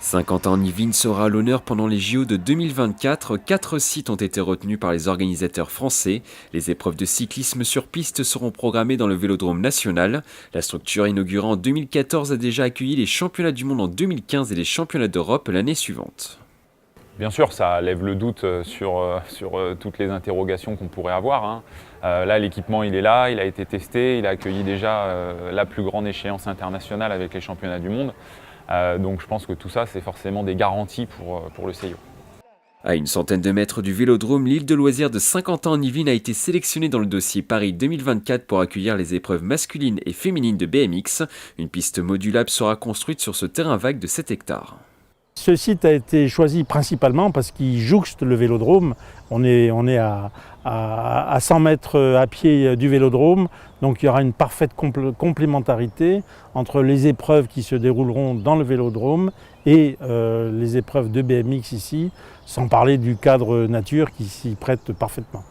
Saint-Quentin-en-Yvelines sera à l'honneur pendant les JO de 2024. 4 sites ont été retenus par les organisateurs français. Les épreuves de cyclisme sur piste seront programmées dans le Vélodrome national. La structure inaugurée en 2014 a déjà accueilli les championnats du monde en 2015 et les championnats d'Europe l'année suivante. Bien sûr, ça lève le doute sur toutes les interrogations qu'on pourrait avoir. Là, l'équipement, il est là, il a été testé, il a accueilli déjà la plus grande échéance internationale avec les championnats du monde. Donc je pense que tout ça, c'est forcément des garanties pour le CIO. À une centaine de mètres du Vélodrome, l'île de loisirs de Saint-Quentin-en-Yvelines a été sélectionnée dans le dossier Paris 2024 pour accueillir les épreuves masculines et féminines de BMX. Une piste modulable sera construite sur ce terrain vague de 7 hectares. Ce site a été choisi principalement parce qu'il jouxte le Vélodrome. On est à 100 mètres à pied du Vélodrome, donc il y aura une parfaite complémentarité entre les épreuves qui se dérouleront dans le Vélodrome et les épreuves de BMX ici, sans parler du cadre nature qui s'y prête parfaitement.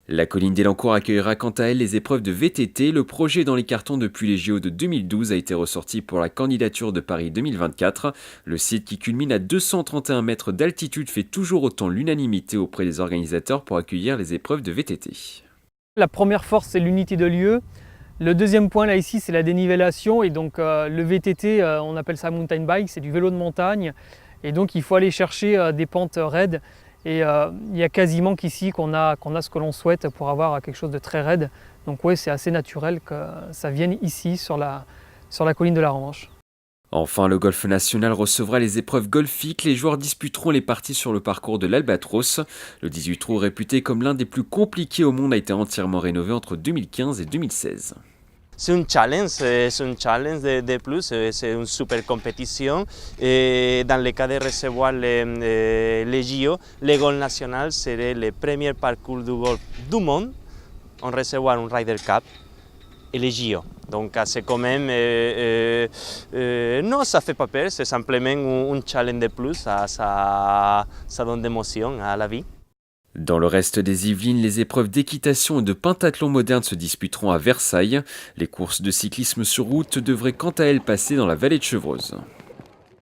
La colline d'Elancourt accueillera quant à elle les épreuves de VTT. Le projet dans les cartons depuis les JO de 2012 a été ressorti pour la candidature de Paris 2024. Le site qui culmine à 231 mètres d'altitude fait toujours autant l'unanimité auprès des organisateurs pour accueillir les épreuves de VTT. La première force, c'est l'unité de lieu. Le deuxième point là ici, c'est la dénivellation, et donc le VTT, on appelle ça mountain bike, c'est du vélo de montagne, et donc il faut aller chercher des pentes raides. Et il y a quasiment qu'ici qu'on a ce que l'on souhaite pour avoir quelque chose de très raide. Donc oui, c'est assez naturel que ça vienne ici sur la colline de la Revanche. Enfin, le golf national recevra les épreuves golfiques. Les joueurs disputeront les parties sur le parcours de l'Albatros. Le 18 trous, réputé comme l'un des plus compliqués au monde, a été entièrement rénové entre 2015 et 2016. C'est un challenge de plus, c'est une super compétition. Et dans le cas de recevoir les JO, le golf national serait le premier parcours du golf du monde en recevoir un Ryder Cup et les JO. Donc c'est quand même, non, ça fait pas peur, c'est simplement un challenge de plus, ça donne de l'émotion à la vie. Dans le reste des Yvelines, les épreuves d'équitation et de pentathlon moderne se disputeront à Versailles. Les courses de cyclisme sur route devraient quant à elles passer dans la vallée de Chevreuse.